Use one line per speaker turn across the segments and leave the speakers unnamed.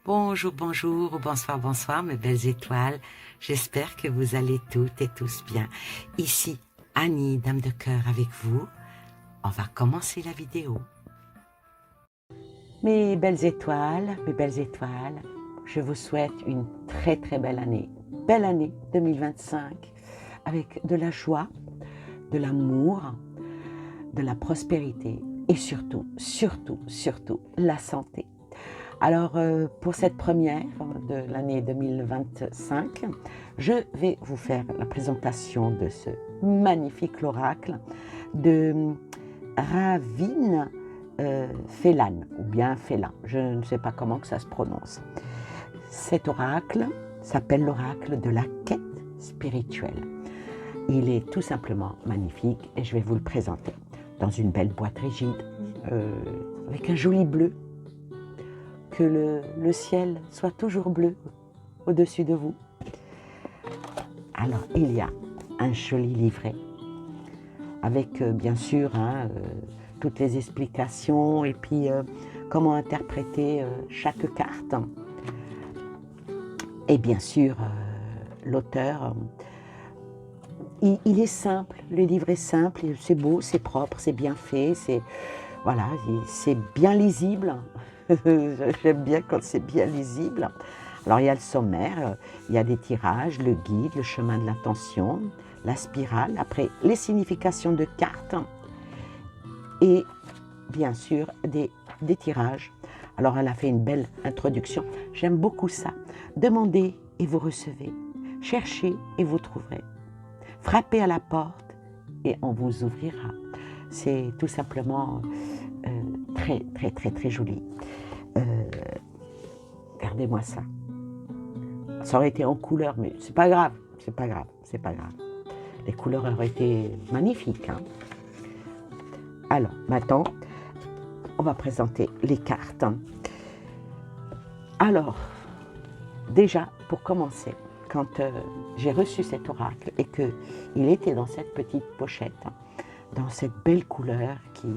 Bonjour, bonjour, bonsoir, bonsoir mes belles étoiles. J'espère que vous allez toutes et tous bien. Ici Annie, Dame de Cœur avec vous. On va commencer la vidéo. Mes belles étoiles, je vous souhaite une très très belle année. Belle année 2025 avec de la joie, de l'amour, de la prospérité et surtout, la santé. Alors, pour cette première de l'année 2025, je vais vous faire la présentation de ce magnifique oracle de Ravin Félan, ou bien Félan, je ne sais pas comment que ça se prononce. Cet oracle s'appelle l'oracle de la quête spirituelle. Il est tout simplement magnifique et je vais vous le présenter dans une belle boîte rigide, avec un joli bleu. Que le ciel soit toujours bleu au-dessus de vous. Alors, il y a un joli livret avec, bien sûr, toutes les explications et puis comment interpréter chaque carte. Et bien sûr, l'auteur, il est simple, le livre est simple, c'est beau, c'est propre, c'est bien fait, voilà, c'est bien lisible. J'aime bien quand c'est bien lisible. Alors il y a le sommaire, il y a des tirages, le guide, le chemin de l'attention, la spirale, après les significations de cartes et bien sûr des tirages. Alors elle a fait une belle introduction, j'aime beaucoup ça. Demandez et vous recevez, cherchez et vous trouverez, frappez à la porte et on vous ouvrira. C'est tout simplement très joli. Regardez-moi ça. Ça aurait été en couleur, mais c'est pas grave, c'est pas grave. Les couleurs auraient été magnifiques. Alors, maintenant, on va présenter les cartes. Alors, déjà, pour commencer, quand j'ai reçu cet oracle et qu'il était dans cette petite pochette, dans cette belle couleur qui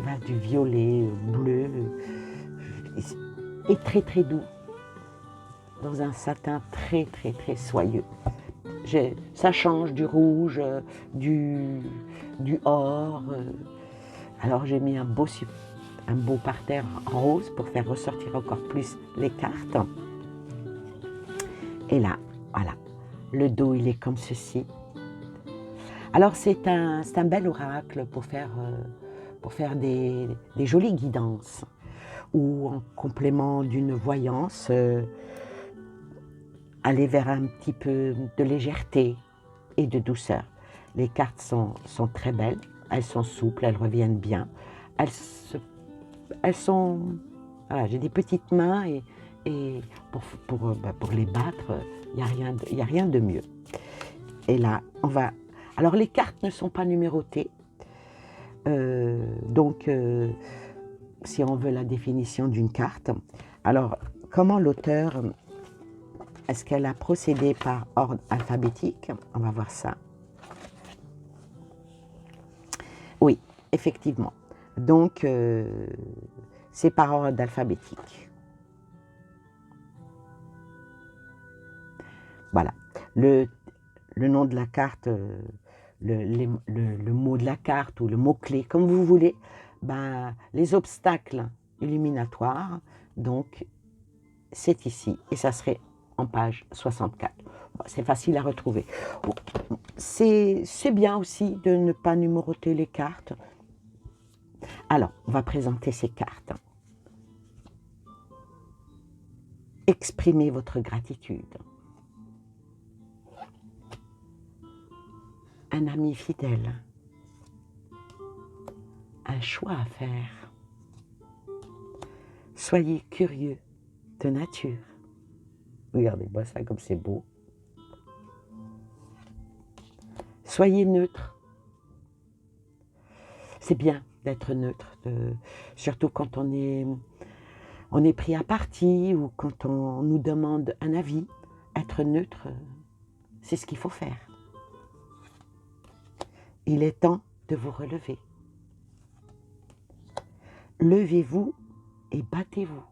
va du violet au bleu, et très doux, dans un satin très soyeux. Ça change du rouge, du or. Alors j'ai mis un beau parterre rose pour faire ressortir encore plus les cartes. Et là, voilà, le dos il est comme ceci. Alors c'est un bel oracle pour faire des jolies guidances ou en complément d'une voyance, aller vers un petit peu de légèreté et de douceur. Les cartes sont très belles, elles sont souples, elles reviennent bien. Elles sont... Voilà, j'ai des petites mains et pour les battre, il n'y a rien de mieux. Et là, on va... Alors les cartes ne sont pas numérotées, donc si on veut la définition d'une carte, alors comment l'auteur, est-ce qu'elle a procédé par ordre alphabétique? On va voir ça. Oui, effectivement. Donc, c'est par ordre alphabétique. Voilà. Le nom de la carte, le mot de la carte ou le mot-clé, comme vous voulez, ben, les obstacles illuminatoires, donc c'est ici, et ça serait en page 64. C'est facile à retrouver. C'est bien aussi de ne pas numéroter les cartes. Alors, on va présenter ces cartes. Exprimez votre gratitude. Un ami fidèle. Un choix à faire. Soyez curieux de nature. Regardez-moi ça comme c'est beau. Soyez neutre. C'est bien d'être neutre, surtout quand on est pris à partie ou quand on nous demande un avis. Être neutre, c'est ce qu'il faut faire. Il est temps de vous relever. Levez-vous et battez-vous.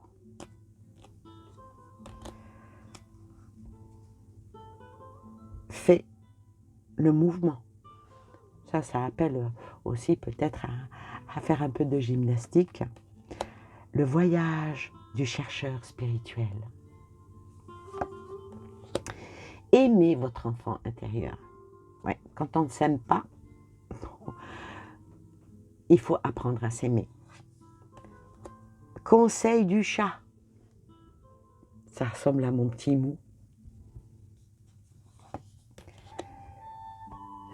fait le mouvement. Ça appelle aussi peut-être à faire un peu de gymnastique. Le voyage du chercheur spirituel. Aimez votre enfant intérieur. Ouais, quand on ne s'aime pas, il faut apprendre à s'aimer. Conseil du chat. Ça ressemble à mon petit mou.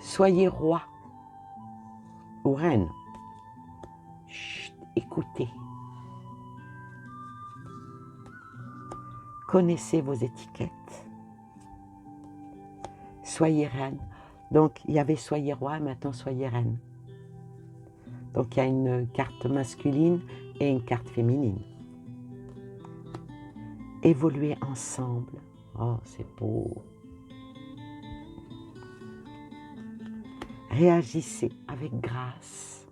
Soyez roi ou reine. Chut, écoutez. Connaissez vos étiquettes. Soyez reine. Donc, il y avait soyez roi, maintenant soyez reine. Donc, il y a une carte masculine et une carte féminine. Évoluez ensemble. Oh, c'est beau. Réagissez avec grâce.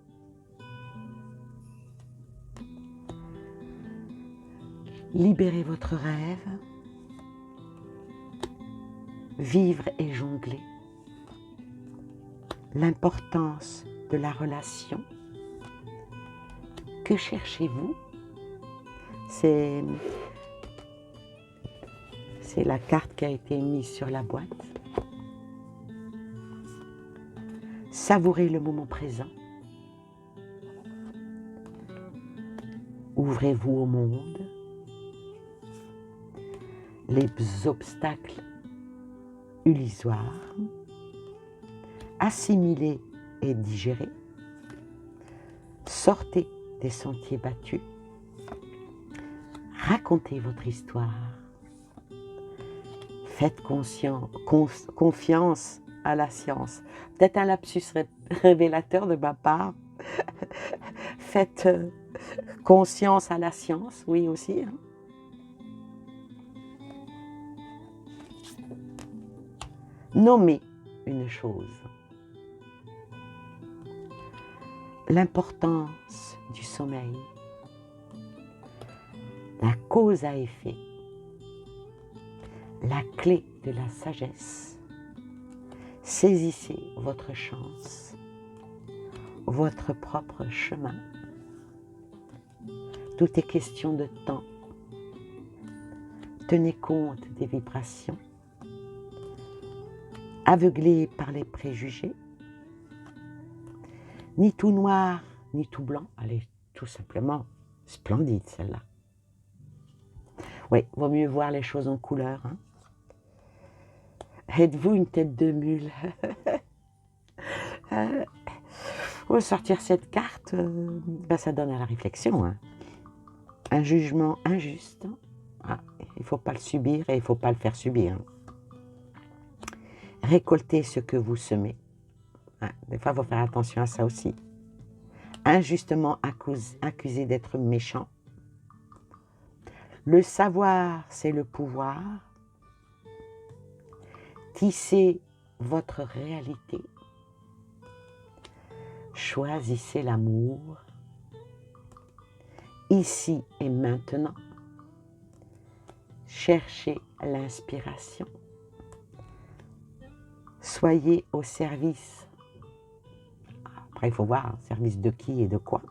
Libérez votre rêve. Vivre et jongler. L'importance de la relation. Que cherchez-vous? C'est la carte qui a été mise sur la boîte. Savourez le moment présent. Ouvrez-vous au monde. Les obstacles illusoires. Assimilez et digérez. Sortez des sentiers battus. Racontez votre histoire. Faites confiance à la science. Peut-être un lapsus révélateur de ma part. Faites conscience à la science, oui aussi. Hein. Nommez une chose. L'importance du sommeil. La cause à effet. La clé de la sagesse. Saisissez votre chance, votre propre chemin. Tout est question de temps. Tenez compte des vibrations. Aveuglé par les préjugés. Ni tout noir, ni tout blanc. Elle est tout simplement splendide, celle-là. Oui, vaut mieux voir les choses en couleur. Hein. Êtes-vous une tête de mule? Pour sortir cette carte, ça donne à la réflexion. Hein. Un jugement injuste. Ah, il ne faut pas le subir et il ne faut pas le faire subir. Hein. Récoltez ce que vous semez. Ah, des fois, il faut faire attention à ça aussi. Injustement accusé d'être méchant. Le savoir, c'est le pouvoir. Tissez votre réalité. Choisissez l'amour. Ici et maintenant. Cherchez l'inspiration. Soyez au service. Après, il faut voir, service de qui et de quoi.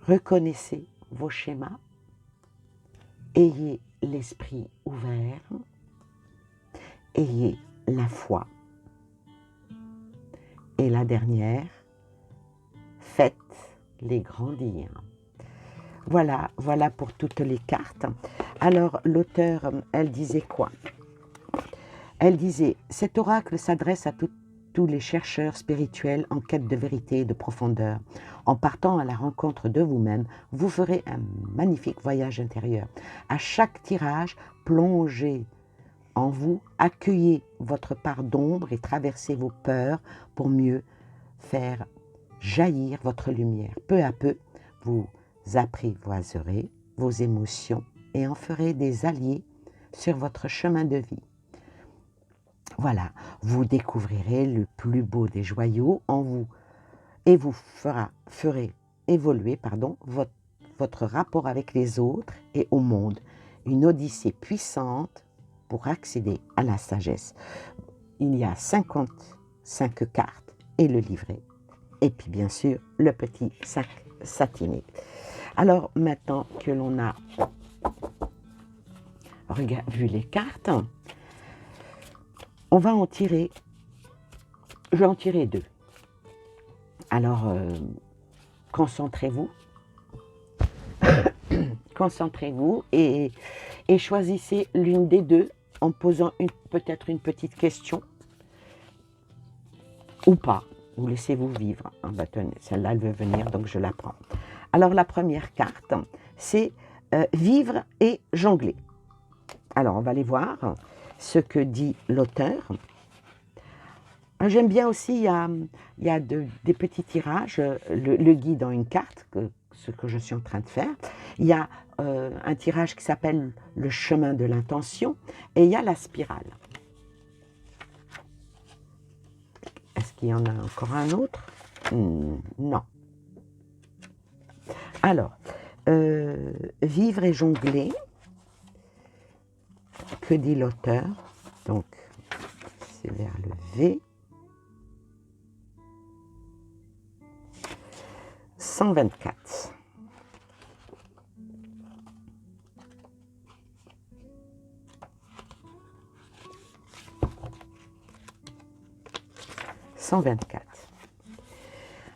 Reconnaissez vos schémas. Ayez l'esprit ouvert. Ayez la foi. Et la dernière, faites-les grandir. Voilà pour toutes les cartes. Alors, l'auteur, elle disait quoi? Elle disait, cet oracle s'adresse à tous les chercheurs spirituels en quête de vérité et de profondeur. En partant à la rencontre de vous-même, vous ferez un magnifique voyage intérieur. À chaque tirage, plongez en vous, accueillez votre part d'ombre et traversez vos peurs pour mieux faire jaillir votre lumière. Peu à peu, vous apprivoiserez vos émotions et en ferez des alliés sur votre chemin de vie. Voilà, vous découvrirez le plus beau des joyaux en vous et vous ferez évoluer votre rapport avec les autres et au monde. Une odyssée puissante pour accéder à la sagesse. Il y a 55 cartes et le livret. Et puis bien sûr, le petit sac satiné. Alors maintenant que l'on a vu les cartes, on va en tirer, je vais en tirer 2. Alors, concentrez-vous, concentrez-vous et choisissez l'une des 2 en posant peut-être une petite question ou pas. Vous laissez-vous vivre. Ah bah tenez, celle-là, elle veut venir, donc je la prends. Alors, la première carte, c'est vivre et jongler. Alors, on va aller voir ce que dit l'auteur. J'aime bien aussi, il y a des petits tirages, le guide en une carte, ce que je suis en train de faire. Il y a un tirage qui s'appelle le chemin de l'intention et il y a la spirale. Est-ce qu'il y en a encore un autre? Non. Alors, vivre et jongler, que dit l'auteur? Donc, c'est vers le V. 124.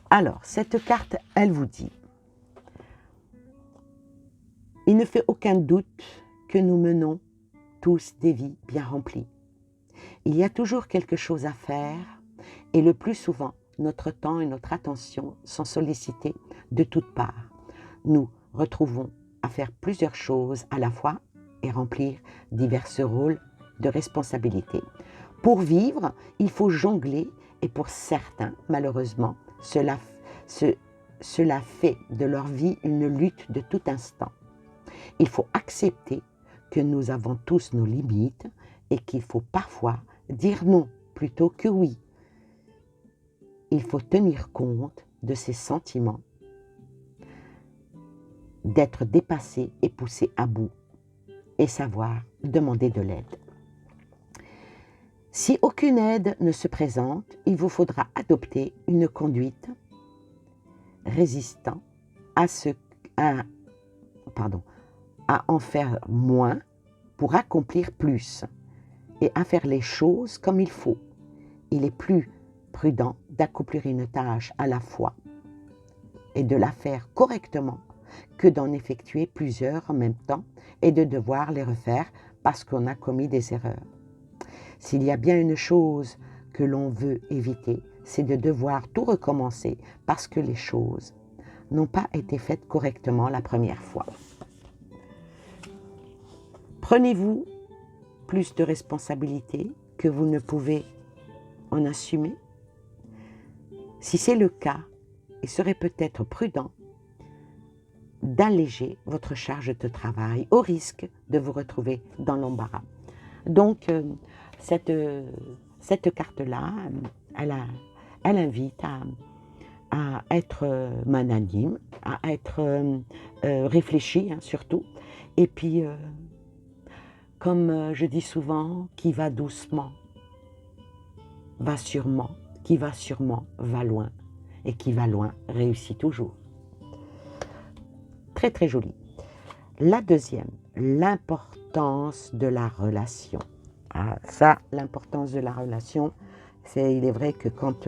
Alors, cette carte, elle vous dit: il ne fait aucun doute que nous menons tous des vies bien remplies. Il y a toujours quelque chose à faire et le plus souvent, notre temps et notre attention sont sollicités de toutes parts. Nous retrouvons à faire plusieurs choses à la fois et remplir divers rôles de responsabilité. Pour vivre, il faut jongler et pour certains, malheureusement, cela fait de leur vie une lutte de tout instant. Il faut accepter que nous avons tous nos limites et qu'il faut parfois dire non plutôt que oui. Il faut tenir compte de ses sentiments, d'être dépassé et poussé à bout et savoir demander de l'aide. Si aucune aide ne se présente, il vous faudra adopter une conduite résistant à en faire moins pour accomplir plus et à faire les choses comme il faut. Il est plus prudent d'accomplir une tâche à la fois et de la faire correctement que d'en effectuer plusieurs en même temps et de devoir les refaire parce qu'on a commis des erreurs. S'il y a bien une chose que l'on veut éviter, c'est de devoir tout recommencer parce que les choses n'ont pas été faites correctement la première fois. Prenez-vous plus de responsabilités que vous ne pouvez en assumer? Si c'est le cas, il serait peut-être prudent d'alléger votre charge de travail au risque de vous retrouver dans l'embarras. Donc, cette carte-là, elle invite à être magnanime, à être réfléchi surtout, et puis, comme je dis souvent, qui va doucement, va sûrement, qui va sûrement, va loin, et qui va loin, réussit toujours. Très très joli. La deuxième, l'importance de la relation. Ah, ça, l'importance de la relation, il est vrai que quand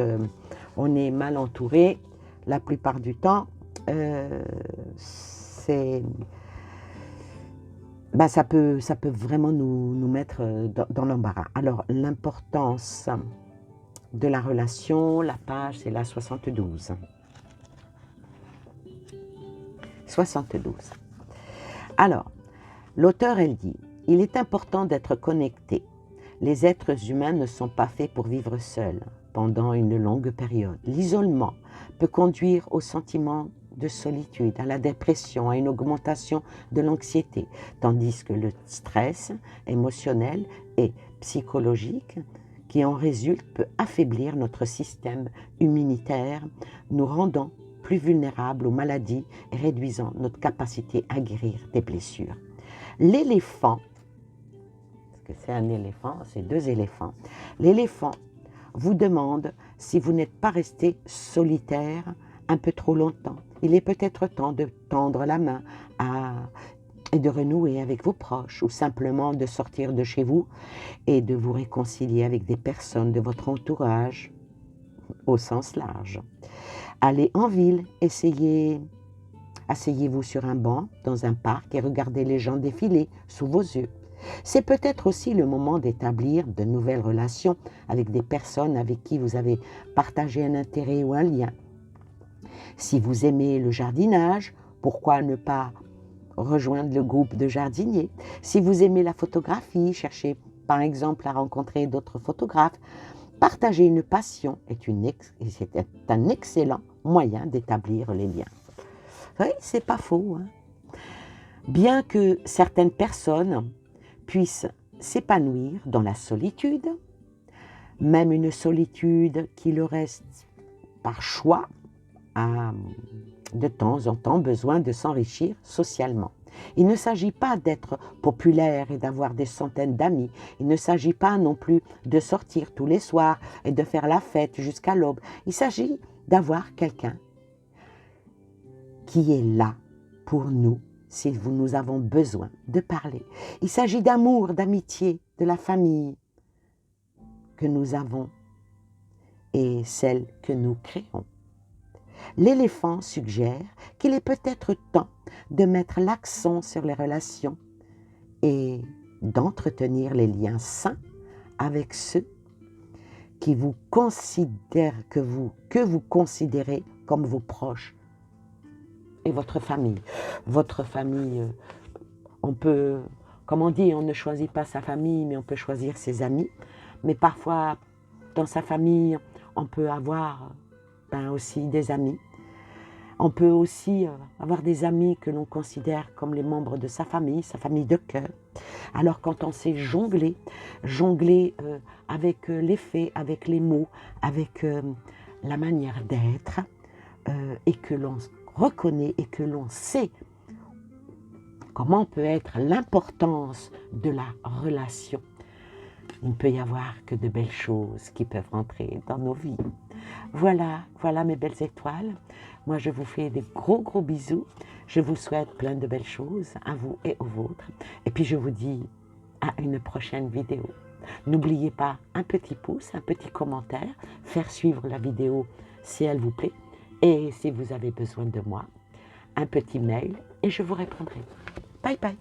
on est mal entouré, la plupart du temps, ça peut vraiment nous mettre dans l'embarras. Alors, l'importance de la relation, la page, c'est la 72. 72. Alors, l'auteur, elle dit: il est important d'être connecté. Les êtres humains ne sont pas faits pour vivre seuls pendant une longue période. L'isolement peut conduire au sentiment de solitude, à la dépression, à une augmentation de l'anxiété, tandis que le stress émotionnel et psychologique qui en résulte peut affaiblir notre système immunitaire, nous rendant plus vulnérables aux maladies et réduisant notre capacité à guérir des blessures. L'éléphant, que c'est un éléphant, c'est 2 éléphants. L'éléphant vous demande si vous n'êtes pas resté solitaire un peu trop longtemps. Il est peut-être temps de tendre la main et de renouer avec vos proches ou simplement de sortir de chez vous et de vous réconcilier avec des personnes de votre entourage au sens large. Allez en ville, asseyez-vous sur un banc dans un parc et regardez les gens défiler sous vos yeux. C'est peut-être aussi le moment d'établir de nouvelles relations avec des personnes avec qui vous avez partagé un intérêt ou un lien. Si vous aimez le jardinage, pourquoi ne pas rejoindre le groupe de jardiniers? Si vous aimez la photographie, cherchez par exemple à rencontrer d'autres photographes. Partager une passion c'est un excellent moyen d'établir les liens. Oui, c'est pas faux, hein? Bien que certaines personnes puissent s'épanouir dans la solitude, même une solitude qui leur reste par choix, a de temps en temps besoin de s'enrichir socialement. Il ne s'agit pas d'être populaire et d'avoir des centaines d'amis. Il ne s'agit pas non plus de sortir tous les soirs et de faire la fête jusqu'à l'aube. Il s'agit d'avoir quelqu'un qui est là pour nous si nous avons besoin de parler. Il s'agit d'amour, d'amitié, de la famille que nous avons et celle que nous créons. L'éléphant suggère qu'il est peut-être temps de mettre l'accent sur les relations et d'entretenir les liens sains avec ceux qui vous considèrent, que vous considérez comme vos proches et votre famille. Votre famille, on peut, comme on dit, on ne choisit pas sa famille, mais on peut choisir ses amis. Mais parfois, dans sa famille, on peut avoir aussi des amis. On peut aussi avoir des amis que l'on considère comme les membres de sa famille de cœur. Alors quand on sait jongler avec les faits, avec les mots, avec la manière d'être, et que l'on reconnaît et que l'on sait comment peut être l'importance de la relation, il ne peut y avoir que de belles choses qui peuvent entrer dans nos vies. Voilà mes belles étoiles. Moi, je vous fais des gros bisous. Je vous souhaite plein de belles choses à vous et aux vôtres. Et puis, je vous dis à une prochaine vidéo. N'oubliez pas un petit pouce, un petit commentaire, faire suivre la vidéo si elle vous plaît. Et si vous avez besoin de moi, un petit mail et je vous répondrai. Bye bye.